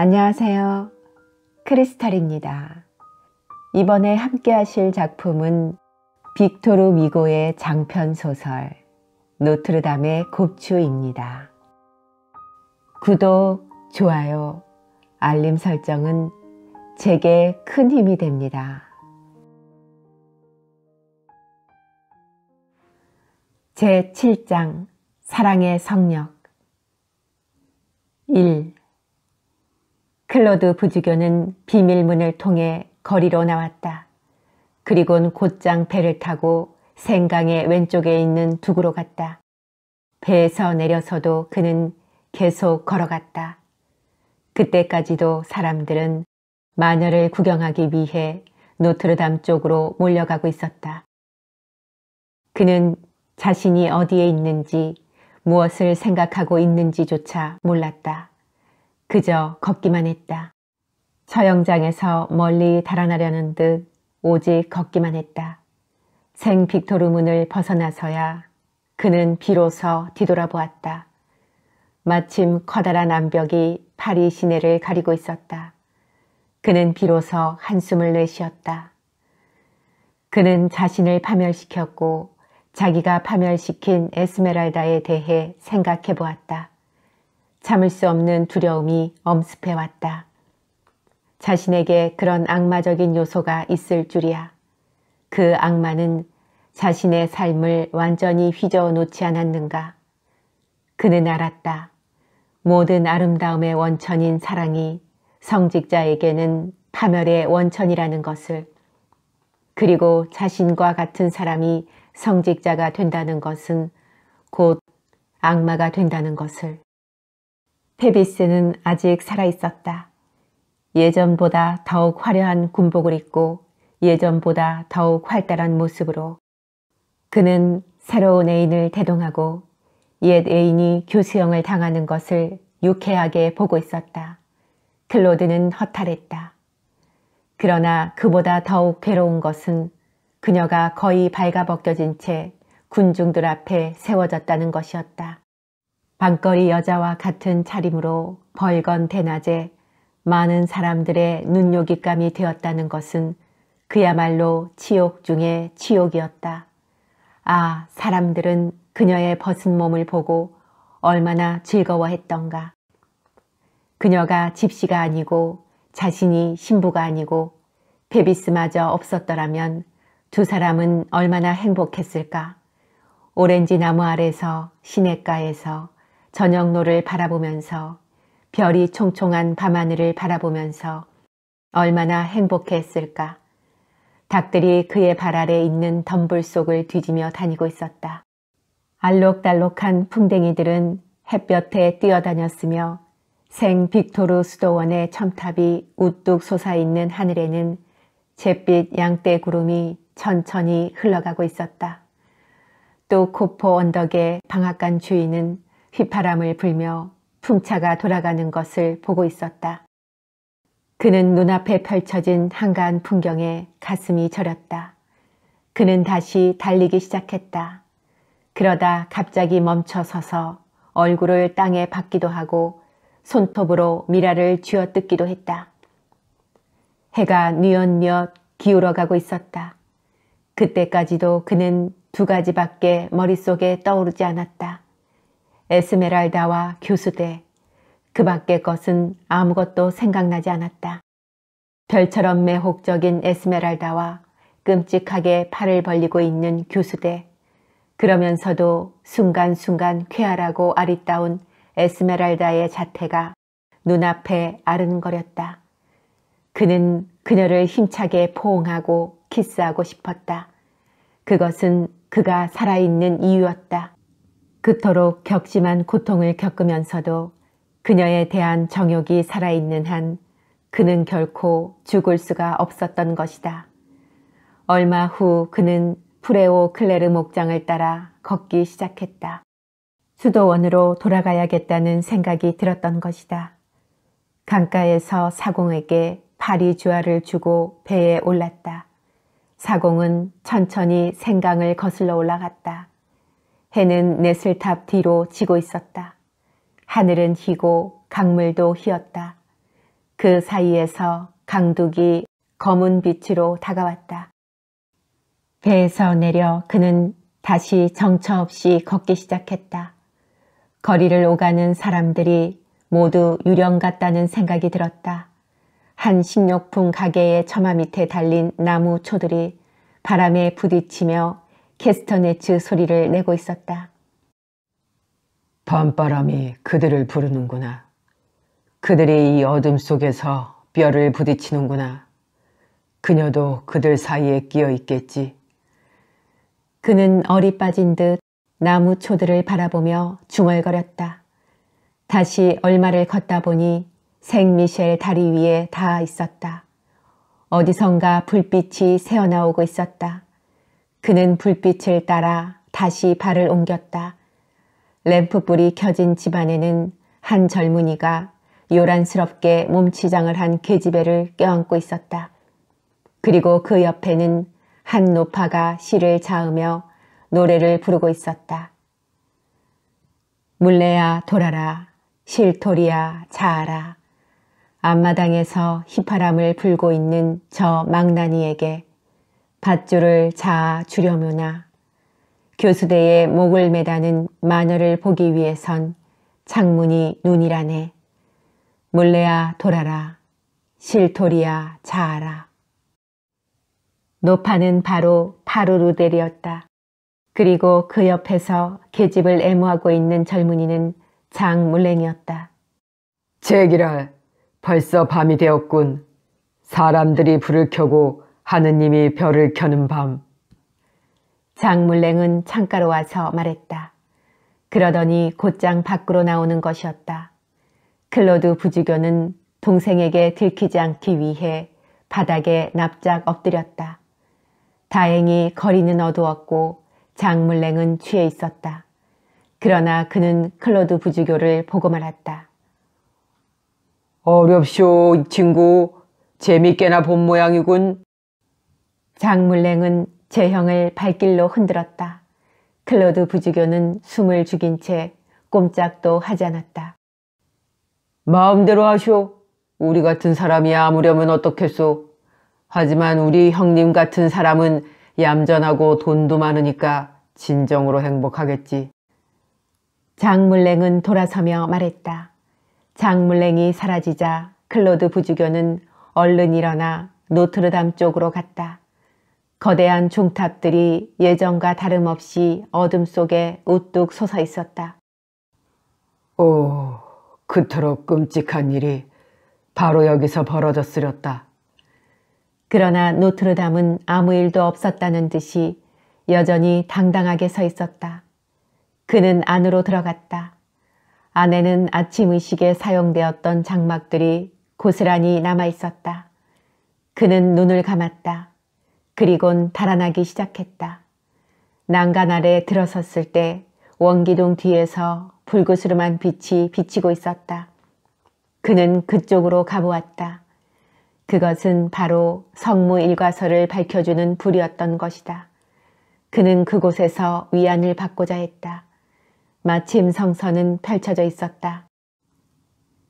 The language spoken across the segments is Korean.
안녕하세요. 크리스탈입니다. 이번에 함께 하실 작품은 빅토르 위고의 장편 소설 노트르담의 곱추입니다. 구독, 좋아요, 알림 설정은 제게 큰 힘이 됩니다. 제7장 사랑의 성역 1. 클로드 부주교는 비밀문을 통해 거리로 나왔다. 그리곤 곧장 배를 타고 생강의 왼쪽에 있는 두구로 갔다. 배에서 내려서도 그는 계속 걸어갔다. 그때까지도 사람들은 마녀를 구경하기 위해 노트르담 쪽으로 몰려가고 있었다. 그는 자신이 어디에 있는지 무엇을 생각하고 있는지조차 몰랐다. 그저 걷기만 했다. 처형장에서 멀리 달아나려는 듯 오직 걷기만 했다. 생 빅토르 문을 벗어나서야 그는 비로소 뒤돌아보았다. 마침 커다란 암벽이 파리 시내를 가리고 있었다. 그는 비로소 한숨을 내쉬었다. 그는 자신을 파멸시켰고 자기가 파멸시킨 에스메랄다에 대해 생각해 보았다. 참을 수 없는 두려움이 엄습해왔다. 자신에게 그런 악마적인 요소가 있을 줄이야. 그 악마는 자신의 삶을 완전히 휘저어 놓지 않았는가. 그는 알았다. 모든 아름다움의 원천인 사랑이 성직자에게는 파멸의 원천이라는 것을. 그리고 자신과 같은 사람이 성직자가 된다는 것은 곧 악마가 된다는 것을. 페비스는 아직 살아있었다. 예전보다 더욱 화려한 군복을 입고 예전보다 더욱 활달한 모습으로. 그는 새로운 애인을 대동하고 옛 애인이 교수형을 당하는 것을 유쾌하게 보고 있었다. 클로드는 허탈했다. 그러나 그보다 더욱 괴로운 것은 그녀가 거의 발가벗겨진 채 군중들 앞에 세워졌다는 것이었다. 밤거리 여자와 같은 차림으로 벌건 대낮에 많은 사람들의 눈요깃감이 되었다는 것은 그야말로 치욕 중에 치욕이었다. 아, 사람들은 그녀의 벗은 몸을 보고 얼마나 즐거워했던가. 그녀가 집시가 아니고 자신이 신부가 아니고 페비스마저 없었더라면 두 사람은 얼마나 행복했을까. 오렌지 나무 아래서 시냇가에서 저녁노를 바라보면서 별이 총총한 밤하늘을 바라보면서 얼마나 행복했을까. 닭들이 그의 발 아래 있는 덤불 속을 뒤지며 다니고 있었다. 알록달록한 풍뎅이들은 햇볕에 뛰어다녔으며 생 빅토르 수도원의 첨탑이 우뚝 솟아있는 하늘에는 잿빛 양떼 구름이 천천히 흘러가고 있었다. 또 코포 언덕의 방앗간 주인은 휘파람을 불며 풍차가 돌아가는 것을 보고 있었다. 그는 눈앞에 펼쳐진 한가한 풍경에 가슴이 저렸다. 그는 다시 달리기 시작했다. 그러다 갑자기 멈춰 서서 얼굴을 땅에 박기도 하고 손톱으로 미라를 쥐어뜯기도 했다. 해가 뉘엿뉘엿 기울어가고 있었다. 그때까지도 그는 두 가지밖에 머릿속에 떠오르지 않았다. 에스메랄다와 교수대, 그 밖의 것은 아무것도 생각나지 않았다. 별처럼 매혹적인 에스메랄다와 끔찍하게 팔을 벌리고 있는 교수대, 그러면서도 순간순간 쾌활하고 아리따운 에스메랄다의 자태가 눈앞에 아른거렸다. 그는 그녀를 힘차게 포옹하고 키스하고 싶었다. 그것은 그가 살아있는 이유였다. 그토록 격심한 고통을 겪으면서도 그녀에 대한 정욕이 살아있는 한 그는 결코 죽을 수가 없었던 것이다. 얼마 후 그는 프레오 클레르 목장을 따라 걷기 시작했다. 수도원으로 돌아가야겠다는 생각이 들었던 것이다. 강가에서 사공에게 파리 주화를 주고 배에 올랐다. 사공은 천천히 생강을 거슬러 올라갔다. 해는 네슬탑 뒤로 지고 있었다. 하늘은 희고 강물도 희었다. 그 사이에서 강둑이 검은 빛으로 다가왔다. 배에서 내려 그는 다시 정처 없이 걷기 시작했다. 거리를 오가는 사람들이 모두 유령 같다는 생각이 들었다. 한 식료품 가게의 처마 밑에 달린 나무 초들이 바람에 부딪히며 캐스터네츠 소리를 내고 있었다. 밤바람이 그들을 부르는구나. 그들이 이 어둠 속에서 뼈를 부딪히는구나. 그녀도 그들 사이에 끼어 있겠지. 그는 얼이 빠진 듯 나무 초들을 바라보며 중얼거렸다. 다시 얼마를 걷다 보니 생미셸 다리 위에 닿아 있었다. 어디선가 불빛이 새어나오고 있었다. 그는 불빛을 따라 다시 발을 옮겼다. 램프불이 켜진 집안에는 한 젊은이가 요란스럽게 몸치장을 한 계집애를 껴안고 있었다. 그리고 그 옆에는 한 노파가 시를 자으며 노래를 부르고 있었다. 물레야 돌아라, 실토리야 자아라. 앞마당에서 휘파람을 불고 있는 저 망나니에게 밧줄을 자아 주려무나. 교수대에 목을 매다는 마녀를 보기 위해선 창문이 눈이라네. 물레야 돌아라, 실토리야 자아라. 노파는 바로 파루루델이었다. 그리고 그 옆에서 계집을 애무하고 있는 젊은이는 장물랭이었다. 제기랄, 벌써 밤이 되었군. 사람들이 불을 켜고 하느님이 별을 켜는 밤. 장물랭은 창가로 와서 말했다. 그러더니 곧장 밖으로 나오는 것이었다. 클로드 부주교는 동생에게 들키지 않기 위해 바닥에 납작 엎드렸다. 다행히 거리는 어두웠고 장물랭은 취해 있었다. 그러나 그는 클로드 부주교를 보고 말았다. 어렵쇼, 이 친구. 재밌게나 본 모양이군. 장물랭은 제형을 발길로 흔들었다. 클로드 부주교는 숨을 죽인 채 꼼짝도 하지 않았다. 마음대로 하쇼. 우리 같은 사람이 아무려면 어떻겠소. 하지만 우리 형님 같은 사람은 얌전하고 돈도 많으니까 진정으로 행복하겠지. 장물랭은 돌아서며 말했다. 장물랭이 사라지자 클로드 부주교는 얼른 일어나 노트르담 쪽으로 갔다. 거대한 종탑들이 예전과 다름없이 어둠 속에 우뚝 솟아 있었다. 오, 그토록 끔찍한 일이 바로 여기서 벌어졌으렸다. 그러나 노트르담은 아무 일도 없었다는 듯이 여전히 당당하게 서 있었다. 그는 안으로 들어갔다. 안에는 아침 의식에 사용되었던 장막들이 고스란히 남아 있었다. 그는 눈을 감았다. 그리곤 달아나기 시작했다. 난간 아래 들어섰을 때 원기둥 뒤에서 불그스름한 빛이 비치고 있었다. 그는 그쪽으로 가보았다. 그것은 바로 성무 일과서를 밝혀주는 불이었던 것이다. 그는 그곳에서 위안을 받고자 했다. 마침 성서는 펼쳐져 있었다.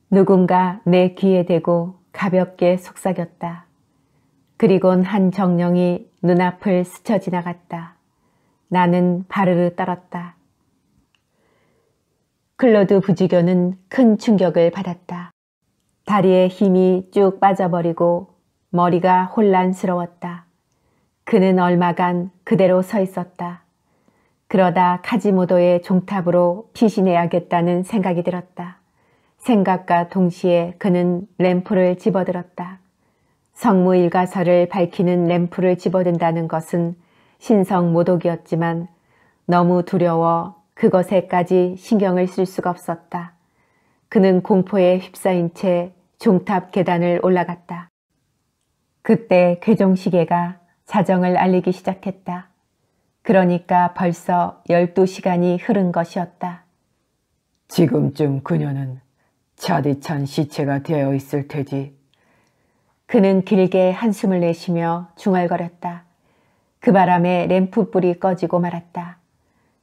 누군가 내 귀에 대고 가볍게 속삭였다. 그리곤 한 정령이 눈앞을 스쳐 지나갔다. 나는 바르르 떨었다. 클로드 부주교는 큰 충격을 받았다. 다리에 힘이 쭉 빠져버리고 머리가 혼란스러웠다. 그는 얼마간 그대로 서 있었다. 그러다 카지모도의 종탑으로 피신해야겠다는 생각이 들었다. 생각과 동시에 그는 램프를 집어들었다. 성무일가서를 밝히는 램프를 집어든다는 것은 신성모독이었지만 너무 두려워 그것에까지 신경을 쓸 수가 없었다. 그는 공포에 휩싸인 채 종탑 계단을 올라갔다. 그때 괴종시계가 자정을 알리기 시작했다. 그러니까 벌써 12시간이 흐른 것이었다. 지금쯤 그녀는 차디찬 시체가 되어 있을 테지. 그는 길게 한숨을 내쉬며 중얼거렸다. 그 바람에 램프불이 꺼지고 말았다.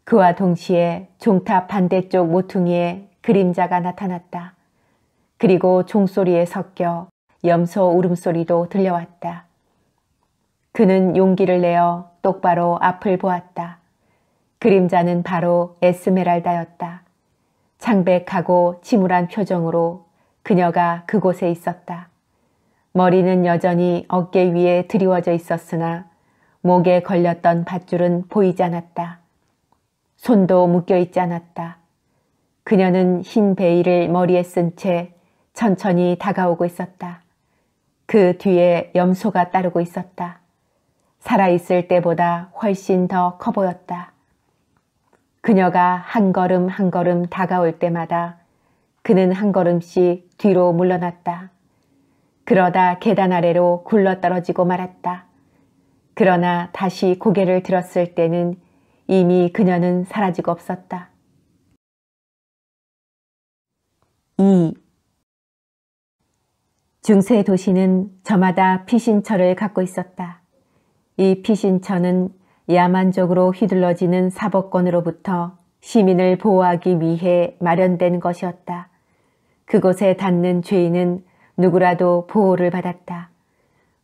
그와 동시에 종탑 반대쪽 모퉁이에 그림자가 나타났다. 그리고 종소리에 섞여 염소 울음소리도 들려왔다. 그는 용기를 내어 똑바로 앞을 보았다. 그림자는 바로 에스메랄다였다. 창백하고 침울한 표정으로 그녀가 그곳에 있었다. 머리는 여전히 어깨 위에 드리워져 있었으나 목에 걸렸던 밧줄은 보이지 않았다. 손도 묶여있지 않았다. 그녀는 흰 베일을 머리에 쓴 채 천천히 다가오고 있었다. 그 뒤에 염소가 따르고 있었다. 살아있을 때보다 훨씬 더 커 보였다. 그녀가 한 걸음 한 걸음 다가올 때마다 그는 한 걸음씩 뒤로 물러났다. 그러다 계단 아래로 굴러떨어지고 말았다. 그러나 다시 고개를 들었을 때는 이미 그녀는 사라지고 없었다. 2. 중세 도시는 저마다 피신처를 갖고 있었다. 이 피신처는 야만적으로 휘둘러지는 사법권으로부터 시민을 보호하기 위해 마련된 것이었다. 그곳에 닿는 죄인은 누구라도 보호를 받았다.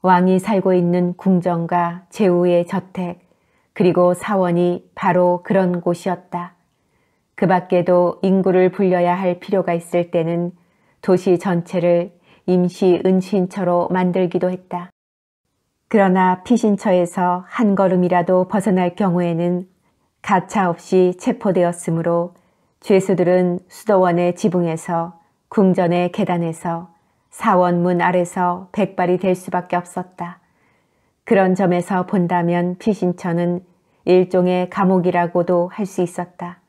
왕이 살고 있는 궁정과 제후의 저택, 그리고 사원이 바로 그런 곳이었다. 그 밖에도 인구를 불려야 할 필요가 있을 때는 도시 전체를 임시 은신처로 만들기도 했다. 그러나 피신처에서 한 걸음이라도 벗어날 경우에는 가차없이 체포되었으므로 죄수들은 수도원의 지붕에서, 궁전의 계단에서, 사원문 아래서 백발이 될 수밖에 없었다. 그런 점에서 본다면 피신처는 일종의 감옥이라고도 할 수 있었다.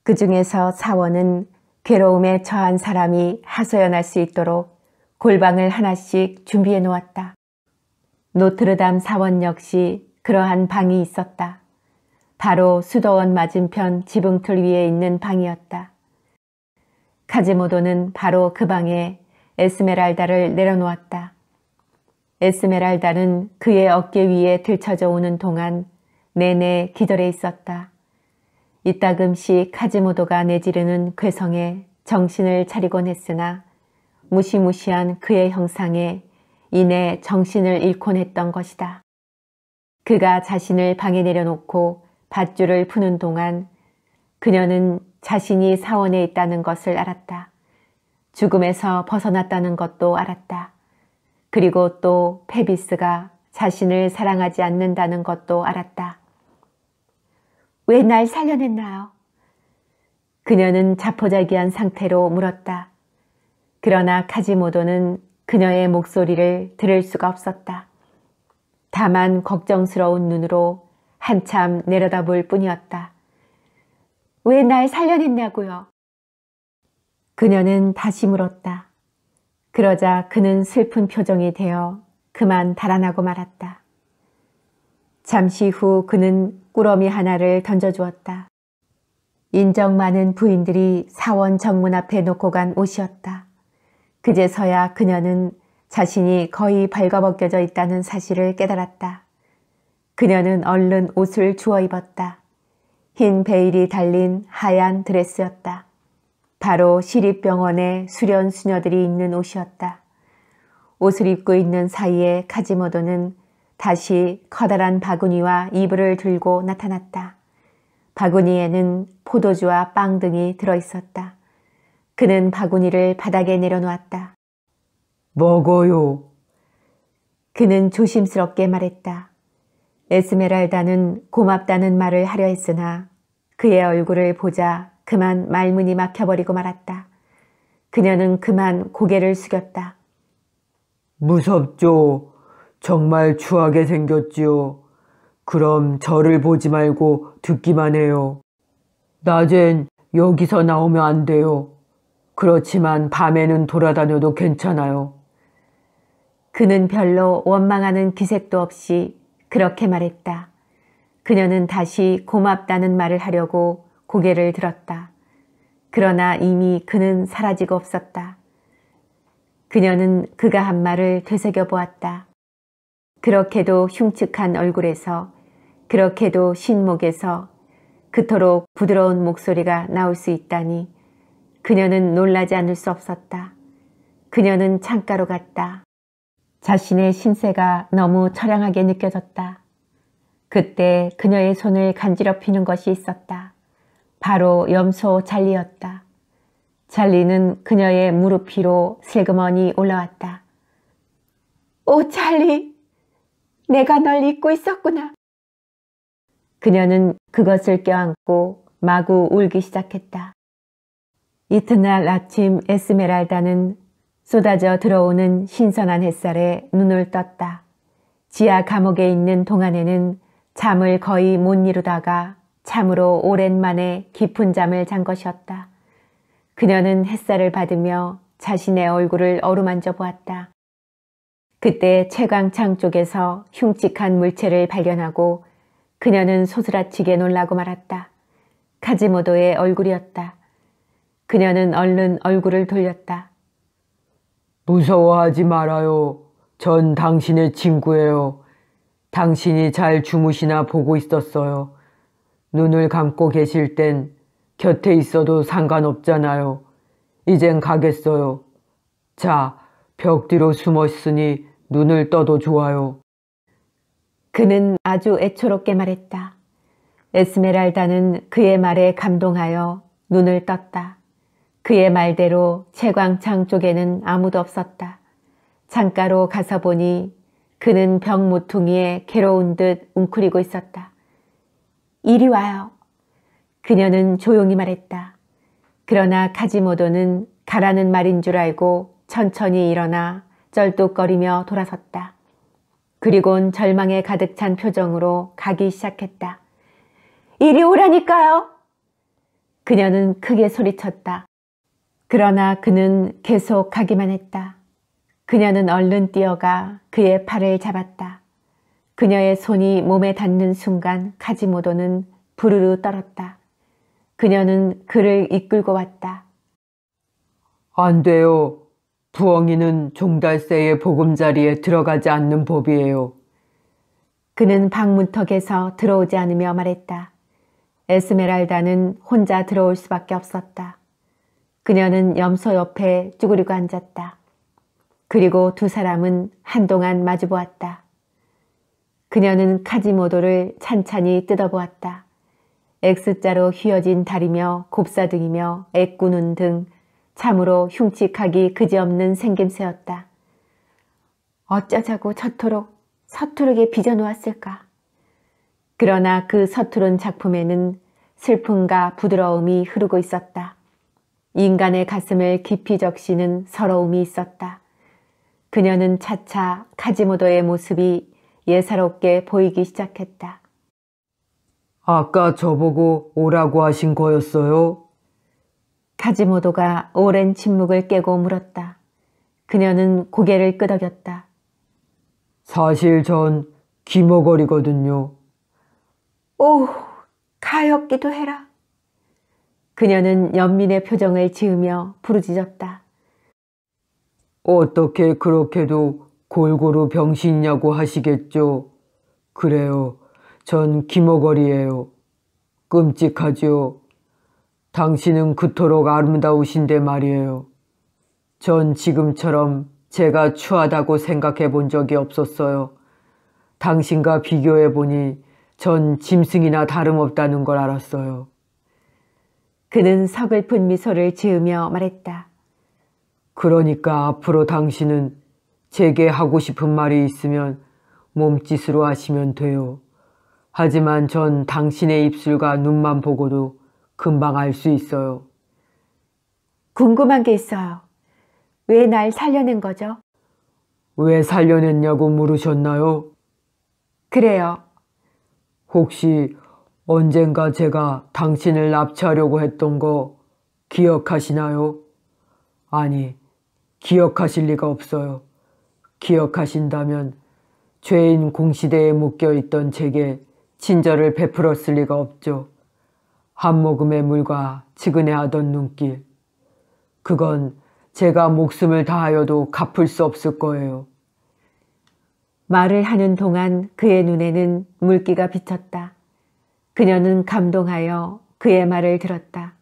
그 중에서 사원은 괴로움에 처한 사람이 하소연할 수 있도록 골방을 하나씩 준비해 놓았다. 노트르담 사원 역시 그러한 방이 있었다. 바로 수도원 맞은편 지붕틀 위에 있는 방이었다. 카지모도는 바로 그 방에 에스메랄다를 내려놓았다. 에스메랄다는 그의 어깨 위에 들쳐져 오는 동안 내내 기절해 있었다. 이따금씩 카지모도가 내지르는 괴성에 정신을 차리곤 했으나 무시무시한 그의 형상에 이내 정신을 잃곤 했던 것이다. 그가 자신을 방에 내려놓고 밧줄을 푸는 동안 그녀는 자신이 사원에 있다는 것을 알았다. 죽음에서 벗어났다는 것도 알았다. 그리고 또 페비스가 자신을 사랑하지 않는다는 것도 알았다. 왜 날 살려냈나요? 그녀는 자포자기한 상태로 물었다. 그러나 카지모도는 그녀의 목소리를 들을 수가 없었다. 다만 걱정스러운 눈으로 한참 내려다볼 뿐이었다. 왜 날 살려냈냐고요? 그녀는 다시 물었다. 그러자 그는 슬픈 표정이 되어 그만 달아나고 말았다. 잠시 후 그는 꾸러미 하나를 던져주었다. 인정 많은 부인들이 사원 정문 앞에 놓고 간 옷이었다. 그제서야 그녀는 자신이 거의 발가벗겨져 있다는 사실을 깨달았다. 그녀는 얼른 옷을 주워 입었다. 흰 베일이 달린 하얀 드레스였다. 바로 시립병원의 수련 수녀들이 입는 옷이었다. 옷을 입고 있는 사이에 카지모도는 다시 커다란 바구니와 이불을 들고 나타났다. 바구니에는 포도주와 빵 등이 들어있었다. 그는 바구니를 바닥에 내려놓았다. 먹어요. 그는 조심스럽게 말했다. 에스메랄다는 고맙다는 말을 하려 했으나 그의 얼굴을 보자 그만 말문이 막혀버리고 말았다. 그녀는 그만 고개를 숙였다. 무섭죠. 정말 추하게 생겼지요. 그럼 저를 보지 말고 듣기만 해요. 낮엔 여기서 나오면 안 돼요. 그렇지만 밤에는 돌아다녀도 괜찮아요. 그는 별로 원망하는 기색도 없이 그렇게 말했다. 그녀는 다시 고맙다는 말을 하려고 고개를 들었다. 그러나 이미 그는 사라지고 없었다. 그녀는 그가 한 말을 되새겨보았다. 그렇게도 흉측한 얼굴에서, 그렇게도 신목에서 그토록 부드러운 목소리가 나올 수 있다니 그녀는 놀라지 않을 수 없었다. 그녀는 창가로 갔다. 자신의 신세가 너무 처량하게 느껴졌다. 그때 그녀의 손을 간지럽히는 것이 있었다. 바로 염소 잘리였다. 잘리는 그녀의 무릎 위로 슬그머니 올라왔다. 오, 잘리! 내가 널 잊고 있었구나. 그녀는 그것을 껴안고 마구 울기 시작했다. 이튿날 아침 에스메랄다는 쏟아져 들어오는 신선한 햇살에 눈을 떴다. 지하 감옥에 있는 동안에는 잠을 거의 못 이루다가 참으로 오랜만에 깊은 잠을 잔 것이었다. 그녀는 햇살을 받으며 자신의 얼굴을 어루만져 보았다. 그때 채광창 쪽에서 흉측한 물체를 발견하고 그녀는 소스라치게 놀라고 말았다. 카지모도의 얼굴이었다. 그녀는 얼른 얼굴을 돌렸다. 무서워하지 말아요. 전 당신의 친구예요. 당신이 잘 주무시나 보고 있었어요. 눈을 감고 계실 땐 곁에 있어도 상관없잖아요. 이젠 가겠어요. 자, 벽 뒤로 숨었으니 눈을 떠도 좋아요. 그는 아주 애초롭게 말했다. 에스메랄다는 그의 말에 감동하여 눈을 떴다. 그의 말대로 채광창 쪽에는 아무도 없었다. 창가로 가서 보니 그는 벽 모퉁이에 괴로운 듯 웅크리고 있었다. 이리 와요. 그녀는 조용히 말했다. 그러나 카지모도는 가라는 말인 줄 알고 천천히 일어나 쩔뚝거리며 돌아섰다. 그리곤 절망에 가득 찬 표정으로 가기 시작했다. 이리 오라니까요. 그녀는 크게 소리쳤다. 그러나 그는 계속 가기만 했다. 그녀는 얼른 뛰어가 그의 팔을 잡았다. 그녀의 손이 몸에 닿는 순간 카지모도는 부르르 떨었다. 그녀는 그를 이끌고 왔다. 안 돼요. 부엉이는 종달새의 보금자리에 들어가지 않는 법이에요. 그는 방문턱에서 들어오지 않으며 말했다. 에스메랄다는 혼자 들어올 수밖에 없었다. 그녀는 염소 옆에 쭈그리고 앉았다. 그리고 두 사람은 한동안 마주보았다. 그녀는 카지모도를 찬찬히 뜯어보았다. X자로 휘어진 다리며 곱사등이며 애꾸는 등 참으로 흉측하기 그지없는 생김새였다. 어쩌자고 저토록 서투르게 빚어놓았을까. 그러나 그 서투른 작품에는 슬픔과 부드러움이 흐르고 있었다. 인간의 가슴을 깊이 적시는 서러움이 있었다. 그녀는 차차 카지모도의 모습이 예사롭게 보이기 시작했다. 아까 저보고 오라고 하신 거였어요? 카지모도가 오랜 침묵을 깨고 물었다. 그녀는 고개를 끄덕였다. 사실 전 기머거리거든요. 오, 가엾기도 해라. 그녀는 연민의 표정을 지으며 부르짖었다. 어떻게 그렇게도 골고루 병신이냐고 하시겠죠. 그래요. 전 기머거리예요. 끔찍하죠. 당신은 그토록 아름다우신데 말이에요. 전 지금처럼 제가 추하다고 생각해 본 적이 없었어요. 당신과 비교해 보니 전 짐승이나 다름없다는 걸 알았어요. 그는 서글픈 미소를 지으며 말했다. 그러니까 앞으로 당신은 제게 하고 싶은 말이 있으면 몸짓으로 하시면 돼요. 하지만 전 당신의 입술과 눈만 보고도 금방 알 수 있어요. 궁금한 게 있어요. 왜 날 살려낸 거죠? 왜 살려냈냐고 물으셨나요? 그래요. 혹시 언젠가 제가 당신을 납치하려고 했던 거 기억하시나요? 아니, 기억하실 리가 없어요. 기억하신다면 죄인 공시대에 묶여있던 제게 친절을 베풀었을 리가 없죠. 한 모금의 물과 치근해하던 눈길. 그건 제가 목숨을 다하여도 갚을 수 없을 거예요. 말을 하는 동안 그의 눈에는 물기가 비쳤다. 그녀는 감동하여 그의 말을 들었다.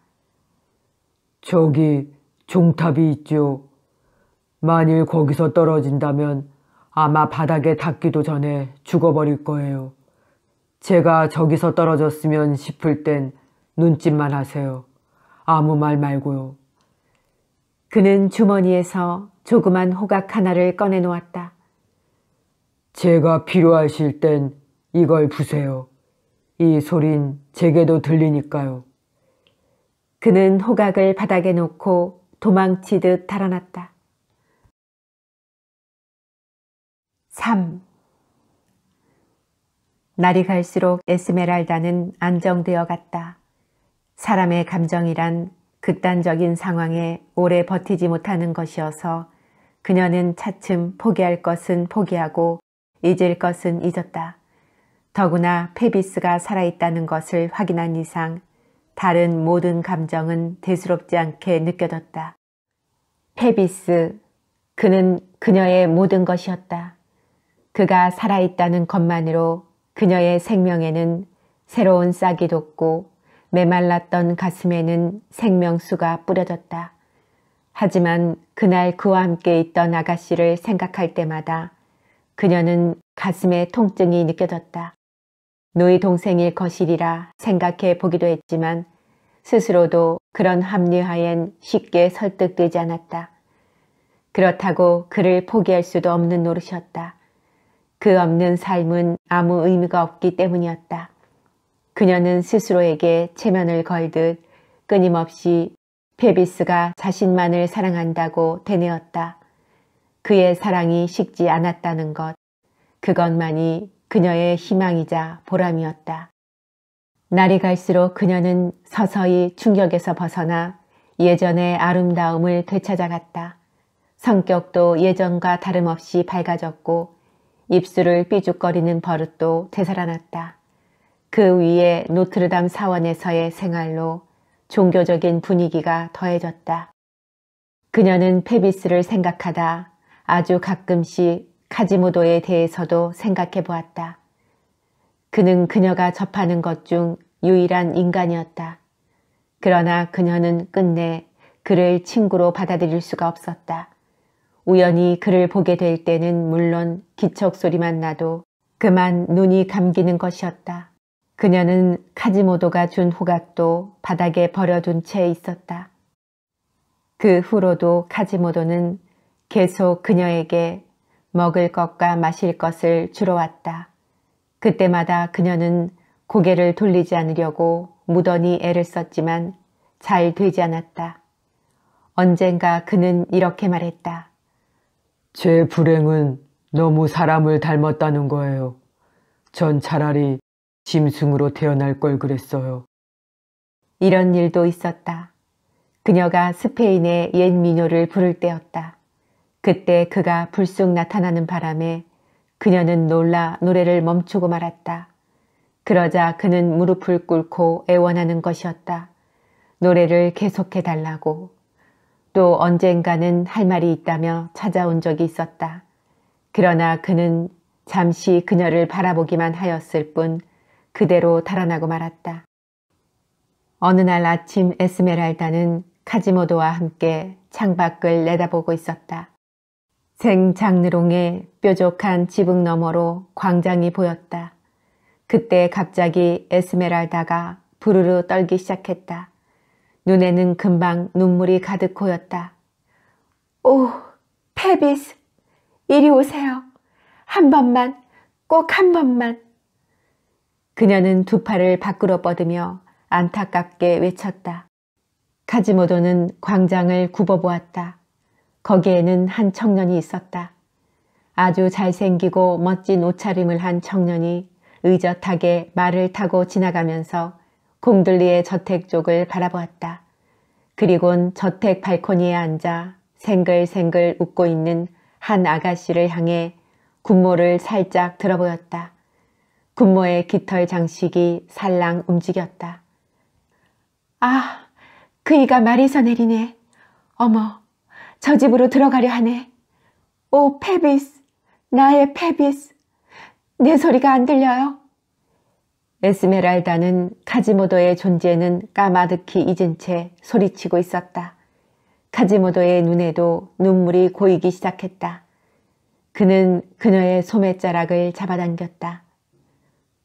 저기 종탑이 있죠. 만일 거기서 떨어진다면 아마 바닥에 닿기도 전에 죽어버릴 거예요. 제가 저기서 떨어졌으면 싶을 땐 눈짓만 하세요. 아무 말 말고요. 그는 주머니에서 조그만 호각 하나를 꺼내 놓았다. 제가 필요하실 땐 이걸 부세요. 이 소린 제게도 들리니까요. 그는 호각을 바닥에 놓고 도망치듯 달아났다. 3. 날이 갈수록 에스메랄다는 안정되어 갔다. 사람의 감정이란 극단적인 상황에 오래 버티지 못하는 것이어서 그녀는 차츰 포기할 것은 포기하고 잊을 것은 잊었다. 더구나 페비스가 살아있다는 것을 확인한 이상 다른 모든 감정은 대수롭지 않게 느껴졌다. 페비스, 그는 그녀의 모든 것이었다. 그가 살아있다는 것만으로 그녀의 생명에는 새로운 싹이 돋고 메말랐던 가슴에는 생명수가 뿌려졌다. 하지만 그날 그와 함께 있던 아가씨를 생각할 때마다 그녀는 가슴에 통증이 느껴졌다. 노이 동생일 것이리라 생각해 보기도 했지만 스스로도 그런 합리화엔 쉽게 설득되지 않았다. 그렇다고 그를 포기할 수도 없는 노릇이었다. 그 없는 삶은 아무 의미가 없기 때문이었다. 그녀는 스스로에게 체면을 걸듯 끊임없이 페비스가 자신만을 사랑한다고 되뇌었다. 그의 사랑이 식지 않았다는 것, 그것만이 그녀의 희망이자 보람이었다. 날이 갈수록 그녀는 서서히 충격에서 벗어나 예전의 아름다움을 되찾아갔다. 성격도 예전과 다름없이 밝아졌고 입술을 삐죽거리는 버릇도 되살아났다. 그 위에 노트르담 사원에서의 생활로 종교적인 분위기가 더해졌다. 그녀는 페비스를 생각하다 아주 가끔씩 카지모도에 대해서도 생각해 보았다. 그는 그녀가 접하는 것 중 유일한 인간이었다. 그러나 그녀는 끝내 그를 친구로 받아들일 수가 없었다. 우연히 그를 보게 될 때는 물론 기척소리만 나도 그만 눈이 감기는 것이었다. 그녀는 카지모도가 준 호각도 바닥에 버려둔 채 있었다. 그 후로도 카지모도는 계속 그녀에게 먹을 것과 마실 것을 주러 왔다. 그때마다 그녀는 고개를 돌리지 않으려고 무던히 애를 썼지만 잘 되지 않았다. 언젠가 그는 이렇게 말했다. 제 불행은 너무 사람을 닮았다는 거예요. 전 차라리 짐승으로 태어날 걸 그랬어요. 이런 일도 있었다. 그녀가 스페인의 옛 민요를 부를 때였다. 그때 그가 불쑥 나타나는 바람에 그녀는 놀라 노래를 멈추고 말았다. 그러자 그는 무릎을 꿇고 애원하는 것이었다. 노래를 계속해달라고. 또 언젠가는 할 말이 있다며 찾아온 적이 있었다. 그러나 그는 잠시 그녀를 바라보기만 하였을 뿐 그대로 달아나고 말았다. 어느 날 아침 에스메랄다는 카지모도와 함께 창밖을 내다보고 있었다. 생장르롱의 뾰족한 지붕 너머로 광장이 보였다. 그때 갑자기 에스메랄다가 부르르 떨기 시작했다. 눈에는 금방 눈물이 가득 고였다. 오, 페비스, 이리 오세요. 한 번만, 꼭 한 번만. 그녀는 두 팔을 밖으로 뻗으며 안타깝게 외쳤다. 카지모도는 광장을 굽어보았다. 거기에는 한 청년이 있었다. 아주 잘생기고 멋진 옷차림을 한 청년이 의젓하게 말을 타고 지나가면서 공들리의 저택 쪽을 바라보았다. 그리곤 저택 발코니에 앉아 생글생글 웃고 있는 한 아가씨를 향해 군모를 살짝 들어보였다. 군모의 깃털 장식이 살랑 움직였다. 아, 그이가 말에서 내리네. 어머, 저 집으로 들어가려 하네. 오, 페비스, 나의 페비스. 내 소리가 안 들려요? 에스메랄다는 카지모도의 존재는 까마득히 잊은 채 소리치고 있었다. 카지모도의 눈에도 눈물이 고이기 시작했다. 그는 그녀의 소매자락을 잡아당겼다.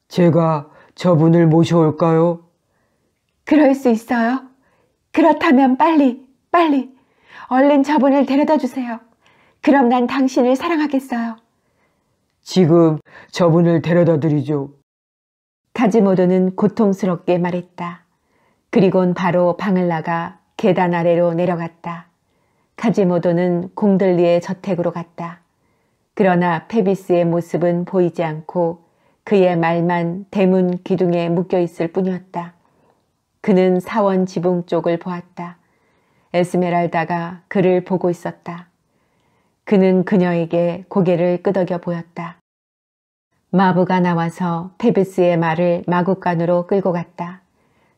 제가 저분을 모셔올까요? 그럴 수 있어요? 그렇다면 빨리, 빨리, 얼른 저분을 데려다 주세요. 그럼 난 당신을 사랑하겠어요. 지금 저분을 데려다 드리죠. 카지모도는 고통스럽게 말했다. 그리곤 바로 방을 나가 계단 아래로 내려갔다. 카지모도는 공들리의 저택으로 갔다. 그러나 페비스의 모습은 보이지 않고 그의 말만 대문 기둥에 묶여있을 뿐이었다. 그는 사원 지붕 쪽을 보았다. 에스메랄다가 그를 보고 있었다. 그는 그녀에게 고개를 끄덕여 보였다. 마부가 나와서 페비스의 말을 마구간으로 끌고 갔다.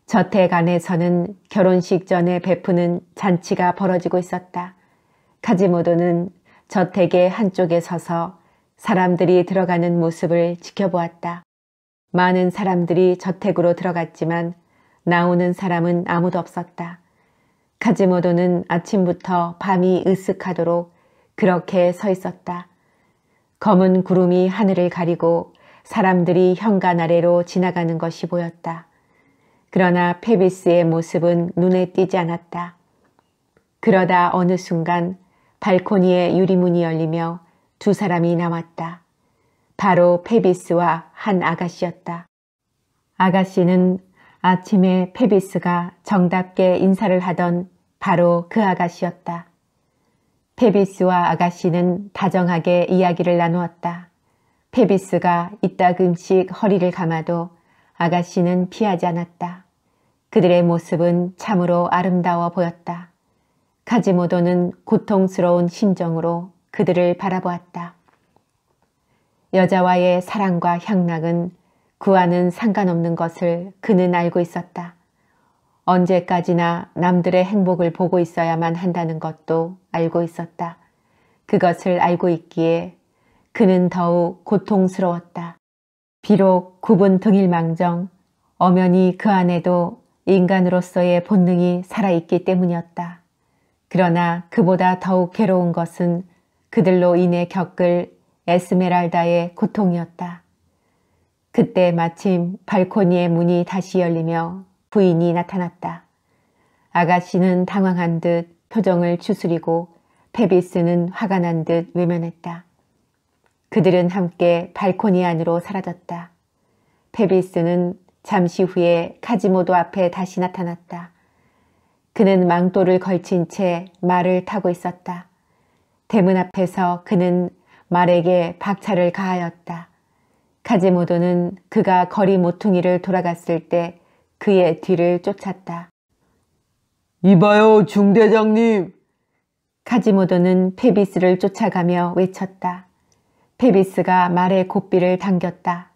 저택 안에서는 결혼식 전에 베푸는 잔치가 벌어지고 있었다. 카지모도는 저택의 한쪽에 서서 사람들이 들어가는 모습을 지켜보았다. 많은 사람들이 저택으로 들어갔지만 나오는 사람은 아무도 없었다. 카지모도는 아침부터 밤이 으쓱하도록 그렇게 서 있었다. 검은 구름이 하늘을 가리고 사람들이 현관 아래로 지나가는 것이 보였다. 그러나 페비스의 모습은 눈에 띄지 않았다. 그러다 어느 순간 발코니에 유리문이 열리며 두 사람이 나왔다. 바로 페비스와 한 아가씨였다. 아가씨는 아침에 페비스가 정답게 인사를 하던 바로 그 아가씨였다. 페비스와 아가씨는 다정하게 이야기를 나누었다. 페비스가 이따금씩 허리를 감아도 아가씨는 피하지 않았다. 그들의 모습은 참으로 아름다워 보였다. 카지모도는 고통스러운 심정으로 그들을 바라보았다. 여자와의 사랑과 향락은 그와는 상관없는 것을 그는 알고 있었다. 언제까지나 남들의 행복을 보고 있어야만 한다는 것도 알고 있었다. 그것을 알고 있기에 그는 더욱 고통스러웠다. 비록 굽은 등일망정 엄연히 그 안에도 인간으로서의 본능이 살아있기 때문이었다. 그러나 그보다 더욱 괴로운 것은 그들로 인해 겪을 에스메랄다의 고통이었다. 그때 마침 발코니의 문이 다시 열리며 부인이 나타났다. 아가씨는 당황한 듯 표정을 추스리고 페비스는 화가 난 듯 외면했다. 그들은 함께 발코니 안으로 사라졌다. 페비스는 잠시 후에 카지모도 앞에 다시 나타났다. 그는 망토를 걸친 채 말을 타고 있었다. 대문 앞에서 그는 말에게 박차를 가하였다. 카지모도는 그가 거리 모퉁이를 돌아갔을 때 그의 뒤를 쫓았다. 이봐요, 중대장님. 카지모도는 페비스를 쫓아가며 외쳤다. 페비스가 말의 고삐를 당겼다.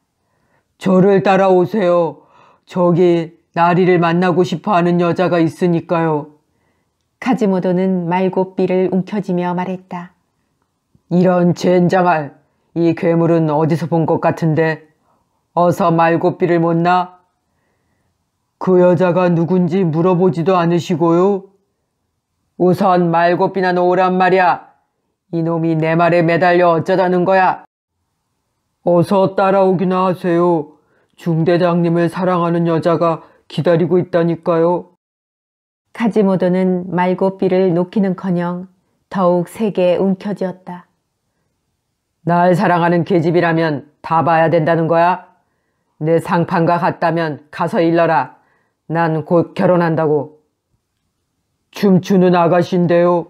저를 따라오세요. 저기 나리를 만나고 싶어하는 여자가 있으니까요. 카지모도는 말고삐를 움켜쥐며 말했다. 이런 젠장할, 이 괴물은 어디서 본 것 같은데 어서 말고삐를 못 나? 그 여자가 누군지 물어보지도 않으시고요. 우선 말고삐나 놓으란 말이야. 이놈이 내 말에 매달려 어쩌자는 거야. 어서 따라오기나 하세요. 중대장님을 사랑하는 여자가 기다리고 있다니까요. 카지모도는 말고삐를 놓기는커녕 더욱 세게 움켜쥐었다. 날 사랑하는 계집이라면 다 봐야 된다는 거야? 내 상판과 같다면 가서 일러라. 난 곧 결혼한다고. 춤추는 아가씨인데요.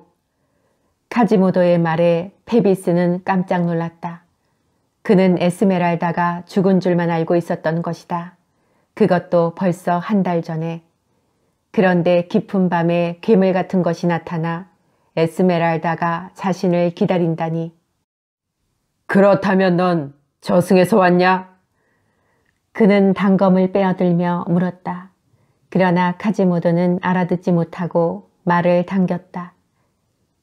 카지모도의 말에 페비스는 깜짝 놀랐다. 그는 에스메랄다가 죽은 줄만 알고 있었던 것이다. 그것도 벌써 한 달 전에. 그런데 깊은 밤에 괴물 같은 것이 나타나 에스메랄다가 자신을 기다린다니. 그렇다면 넌 저승에서 왔냐? 그는 단검을 빼어들며 물었다. 그러나 카지모도는 알아듣지 못하고 말을 당겼다.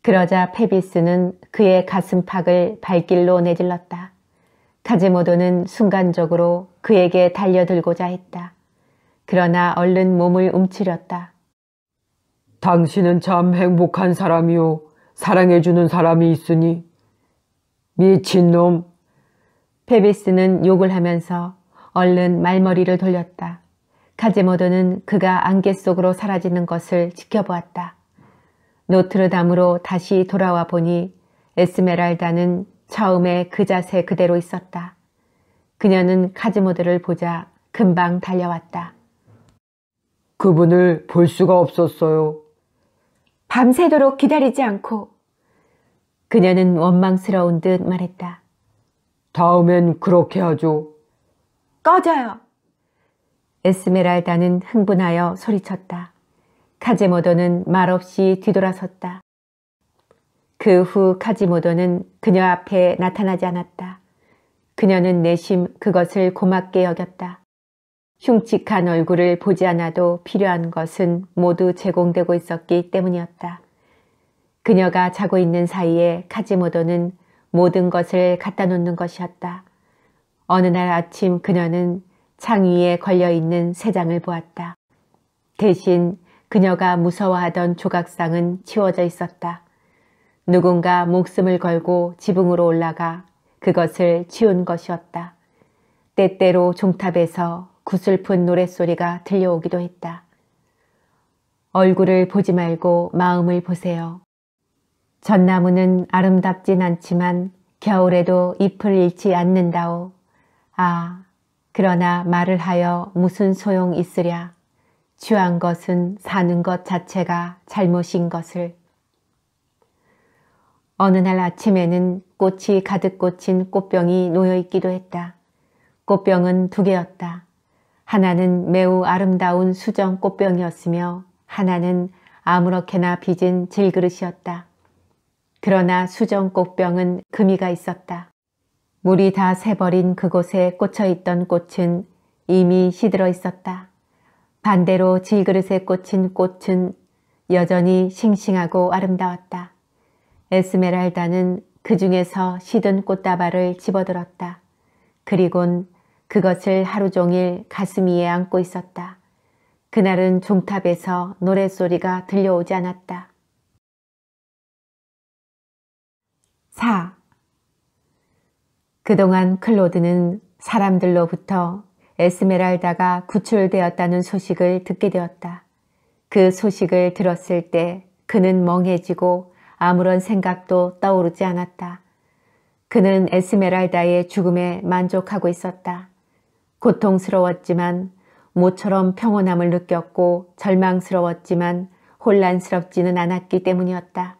그러자 페비스는 그의 가슴팍을 발길로 내질렀다. 카지모도는 순간적으로 그에게 달려들고자 했다. 그러나 얼른 몸을 움츠렸다. 당신은 참 행복한 사람이요. 사랑해주는 사람이 있으니. 미친놈! 페비스는 욕을 하면서 얼른 말머리를 돌렸다. 카제모도는 그가 안개 속으로 사라지는 것을 지켜보았다. 노트르담으로 다시 돌아와 보니 에스메랄다는 처음에 그 자세 그대로 있었다. 그녀는 카제모도를 보자 금방 달려왔다. 그분을 볼 수가 없었어요. 밤새도록 기다리지 않고. 그녀는 원망스러운 듯 말했다. 다음엔 그렇게 하죠. 꺼져요. 에스메랄다는 흥분하여 소리쳤다. 카제모도는 말없이 뒤돌아섰다. 그 후 카지모도는 그녀 앞에 나타나지 않았다. 그녀는 내심 그것을 고맙게 여겼다. 흉측한 얼굴을 보지 않아도 필요한 것은 모두 제공되고 있었기 때문이었다. 그녀가 자고 있는 사이에 카지모도는 모든 것을 갖다 놓는 것이었다. 어느 날 아침 그녀는 창 위에 걸려있는 새 장을 보았다. 대신 그녀가 무서워하던 조각상은 치워져 있었다. 누군가 목숨을 걸고 지붕으로 올라가 그것을 치운 것이었다. 때때로 종탑에서 구슬픈 노랫소리가 들려오기도 했다. 얼굴을 보지 말고 마음을 보세요. 전나무는 아름답진 않지만 겨울에도 잎을 잃지 않는다오. 아, 그러나 말을 하여 무슨 소용 있으랴. 취한 것은 사는 것 자체가 잘못인 것을. 어느 날 아침에는 꽃이 가득 꽂힌 꽃병이 놓여있기도 했다. 꽃병은 두 개였다. 하나는 매우 아름다운 수정 꽃병이었으며 하나는 아무렇게나 빚은 질그릇이었다. 그러나 수정 꽃병은 금이가 있었다. 물이 다 새버린 그곳에 꽂혀있던 꽃은 이미 시들어 있었다. 반대로 질그릇에 꽂힌 꽃은 여전히 싱싱하고 아름다웠다. 에스메랄다는 그 중에서 시든 꽃다발을 집어들었다. 그리곤 그것을 하루 종일 가슴 위에 안고 있었다. 그날은 종탑에서 노랫소리가 들려오지 않았다. 4. 그동안 클로드는 사람들로부터 에스메랄다가 구출되었다는 소식을 듣게 되었다. 그 소식을 들었을 때 그는 멍해지고 아무런 생각도 떠오르지 않았다. 그는 에스메랄다의 죽음에 만족하고 있었다. 고통스러웠지만 모처럼 평온함을 느꼈고 절망스러웠지만 혼란스럽지는 않았기 때문이었다.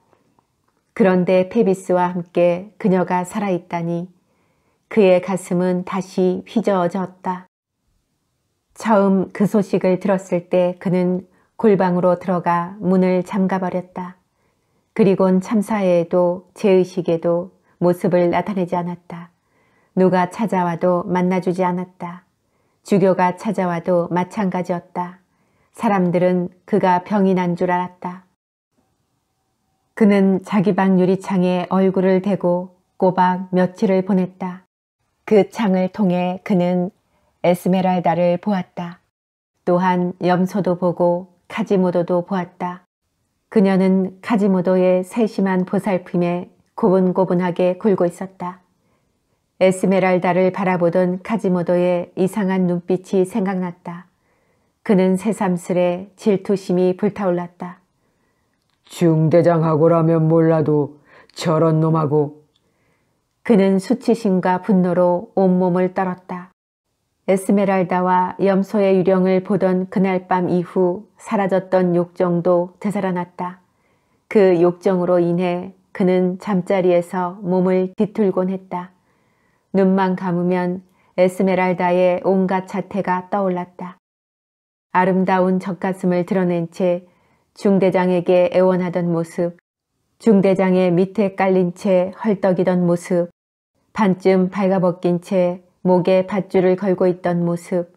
그런데 페비스와 함께 그녀가 살아있다니 그의 가슴은 다시 휘저어졌다. 처음 그 소식을 들었을 때 그는 골방으로 들어가 문을 잠가버렸다. 그리곤 참사에도 죄의식에도 모습을 나타내지 않았다. 누가 찾아와도 만나주지 않았다. 주교가 찾아와도 마찬가지였다. 사람들은 그가 병이 난 줄 알았다. 그는 자기 방 유리창에 얼굴을 대고 꼬박 며칠을 보냈다. 그 창을 통해 그는 에스메랄다를 보았다. 또한 염소도 보고 카지모도도 보았다. 그녀는 카지모도의 세심한 보살핌에 고분고분하게 굴고 있었다. 에스메랄다를 바라보던 카지모도의 이상한 눈빛이 생각났다. 그는 새삼스레 질투심이 불타올랐다. 중대장하고라면 몰라도 저런 놈하고. 그는 수치심과 분노로 온몸을 떨었다. 에스메랄다와 염소의 유령을 보던 그날 밤 이후 사라졌던 욕정도 되살아났다. 그 욕정으로 인해 그는 잠자리에서 몸을 뒤틀곤 했다. 눈만 감으면 에스메랄다의 온갖 자태가 떠올랐다. 아름다운 젖가슴을 드러낸 채 중대장에게 애원하던 모습, 중대장의 밑에 깔린 채 헐떡이던 모습, 반쯤 발가벗긴 채 목에 밧줄을 걸고 있던 모습,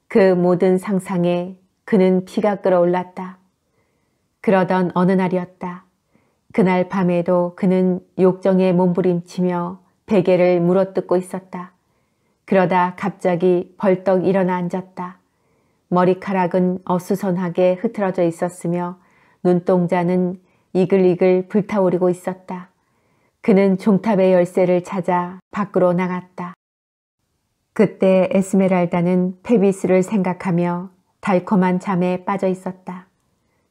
그 모든 상상에 그는 피가 끓어올랐다. 그러던 어느 날이었다. 그날 밤에도 그는 욕정에 몸부림치며 베개를 물어뜯고 있었다. 그러다 갑자기 벌떡 일어나 앉았다. 머리카락은 어수선하게 흐트러져 있었으며 눈동자는 이글이글 불타오르고 있었다. 그는 종탑의 열쇠를 찾아 밖으로 나갔다. 그때 에스메랄다는 페비스를 생각하며 달콤한 잠에 빠져 있었다.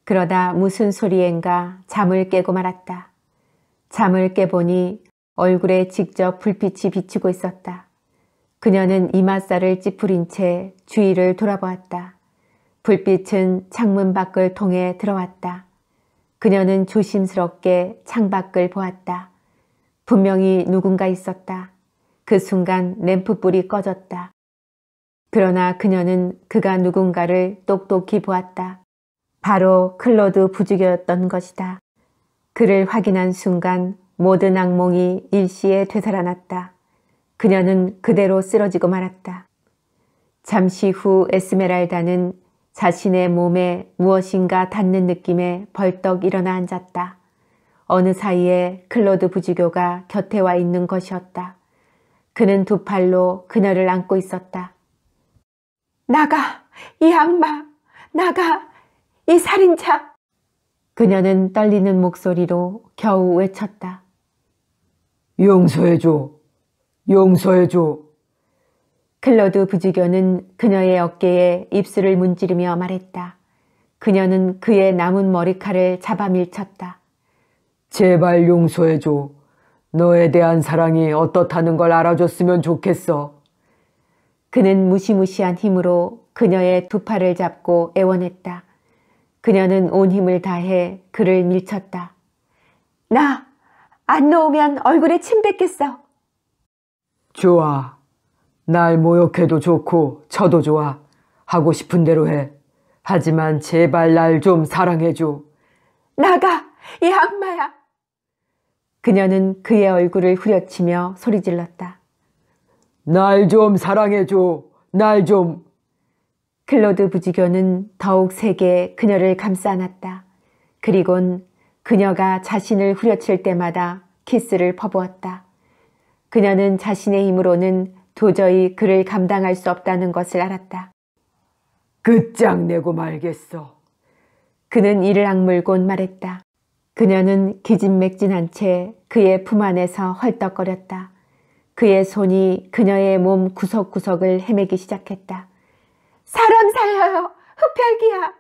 그러다 무슨 소리엔가 잠을 깨고 말았다. 잠을 깨보니 얼굴에 직접 불빛이 비치고 있었다. 그녀는 이맛살을 찌푸린 채 주위를 돌아보았다. 불빛은 창문 밖을 통해 들어왔다. 그녀는 조심스럽게 창밖을 보았다. 분명히 누군가 있었다. 그 순간 램프불이 꺼졌다. 그러나 그녀는 그가 누군가를 똑똑히 보았다. 바로 클로드 부주교였던 것이다. 그를 확인한 순간 모든 악몽이 일시에 되살아났다. 그녀는 그대로 쓰러지고 말았다. 잠시 후 에스메랄다는 자신의 몸에 무엇인가 닿는 느낌에 벌떡 일어나 앉았다. 어느 사이에 클로드 부주교가 곁에 와 있는 것이었다. 그는 두 팔로 그녀를 안고 있었다. 나가! 이 악마! 나가! 이 살인자! 그녀는 떨리는 목소리로 겨우 외쳤다. 용서해줘. 용서해줘. 클로드 부주교는 그녀의 어깨에 입술을 문지르며 말했다. 그녀는 그의 남은 머리칼을 잡아 밀쳤다. 제발 용서해줘. 너에 대한 사랑이 어떻다는 걸 알아줬으면 좋겠어. 그는 무시무시한 힘으로 그녀의 두 팔을 잡고 애원했다. 그녀는 온 힘을 다해 그를 밀쳤다. 나 안 놓으면 얼굴에 침 뱉겠어. 좋아. 날 모욕해도 좋고 쳐도 좋아. 하고 싶은 대로 해. 하지만 제발 날 좀 사랑해줘. 나가! 이 악마야! 그녀는 그의 얼굴을 후려치며 소리질렀다. 날 좀 사랑해줘. 날 좀. 클로드 부주교는 더욱 세게 그녀를 감싸 안았다. 그리곤 그녀가 자신을 후려칠 때마다 키스를 퍼부었다. 그녀는 자신의 힘으로는 도저히 그를 감당할 수 없다는 것을 알았다. 끝장내고 말겠어. 그는 이를 악물곤 말했다. 그녀는 기진맥진한 채 그의 품 안에서 헐떡거렸다. 그의 손이 그녀의 몸 구석구석을 헤매기 시작했다. 사람 살려요! 흡혈귀야!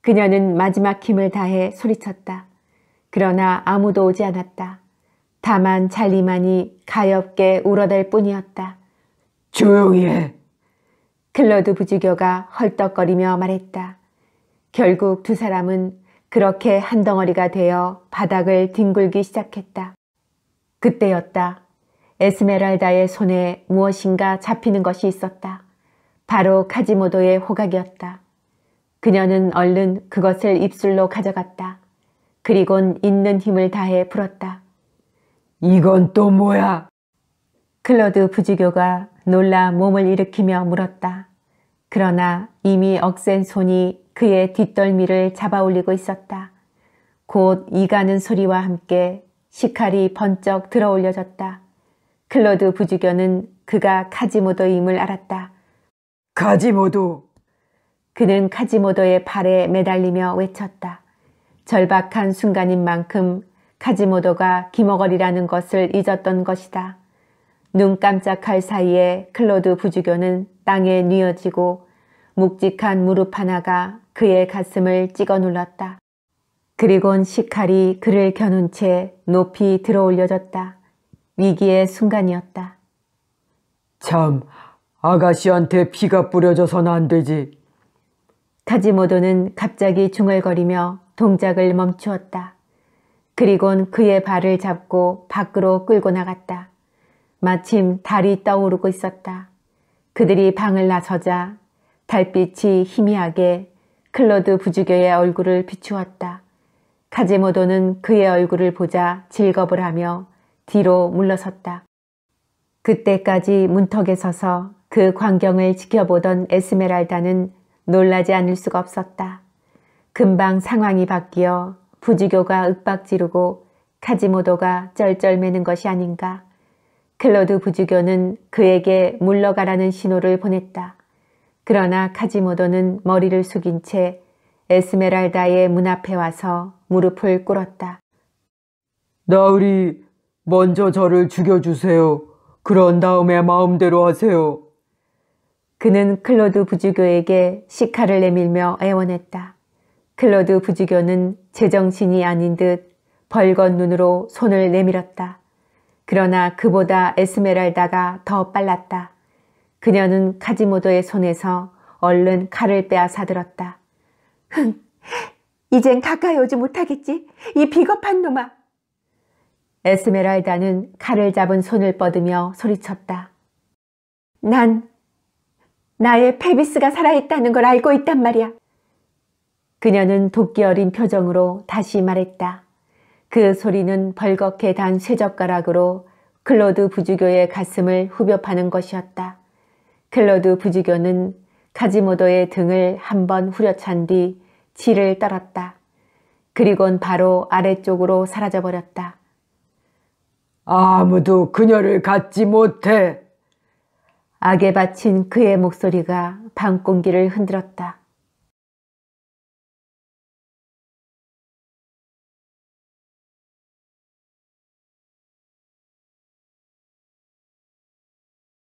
그녀는 마지막 힘을 다해 소리쳤다. 그러나 아무도 오지 않았다. 다만 잘리만이 가엾게 울어댈 뿐이었다. 조용히 해. 클로드 부주교가 헐떡거리며 말했다. 결국 두 사람은 그렇게 한 덩어리가 되어 바닥을 뒹굴기 시작했다. 그때였다. 에스메랄다의 손에 무엇인가 잡히는 것이 있었다. 바로 카지모도의 호각이었다. 그녀는 얼른 그것을 입술로 가져갔다. 그리곤 있는 힘을 다해 풀었다. 이건 또 뭐야? 클로드 부주교가 놀라 몸을 일으키며 물었다. 그러나 이미 억센 손이 그의 뒷덜미를 잡아 올리고 있었다. 곧 이가는 소리와 함께 식칼이 번쩍 들어 올려졌다. 클로드 부주교는 그가 카지모도임을 알았다. 카지모도. 그는 카지모도의 팔에 매달리며 외쳤다. 절박한 순간인 만큼 카지모도가 기머거리라는 것을 잊었던 것이다. 눈 깜짝할 사이에 클로드 부주교는 땅에 뉘어지고 묵직한 무릎 하나가 그의 가슴을 찍어 눌렀다. 그리곤 식칼이 그를 겨눈 채 높이 들어 올려졌다. 위기의 순간이었다. 참, 아가씨한테 피가 뿌려져서는 안 되지. 카지모도는 갑자기 중얼거리며 동작을 멈추었다. 그리곤 그의 발을 잡고 밖으로 끌고 나갔다. 마침 달이 떠오르고 있었다. 그들이 방을 나서자 달빛이 희미하게 클로드 부주교의 얼굴을 비추었다. 카지모도는 그의 얼굴을 보자 질겁을 하며 뒤로 물러섰다. 그때까지 문턱에 서서 그 광경을 지켜보던 에스메랄다는 놀라지 않을 수가 없었다. 금방 상황이 바뀌어 부주교가 윽박지르고 카지모도가 쩔쩔매는 것이 아닌가. 클로드 부주교는 그에게 물러가라는 신호를 보냈다. 그러나 카지모도는 머리를 숙인 채 에스메랄다의 문 앞에 와서 무릎을 꿇었다. 나으리 먼저 저를 죽여주세요. 그런 다음에 마음대로 하세요. 그는 클로드 부주교에게 시칼을 내밀며 애원했다. 클로드 부주교는 제정신이 아닌 듯 벌건 눈으로 손을 내밀었다. 그러나 그보다 에스메랄다가 더 빨랐다. 그녀는 카지모도의 손에서 얼른 칼을 빼앗아 들었다. 흥! 이젠 가까이 오지 못하겠지? 이 비겁한 놈아! 에스메랄다는 칼을 잡은 손을 뻗으며 소리쳤다. 난 나의 페비스가 살아있다는 걸 알고 있단 말이야. 그녀는 도끼 어린 표정으로 다시 말했다. 그 소리는 벌겋게 단 쇠젓가락으로 클로드 부주교의 가슴을 후벼 파는 것이었다. 클로드 부주교는 카지모도의 등을 한번 후려찬 뒤 치를 떨었다. 그리곤 바로 아래쪽으로 사라져버렸다. 아무도 그녀를 갖지 못해. 악에 바친 그의 목소리가 밤 공기를 흔들었다.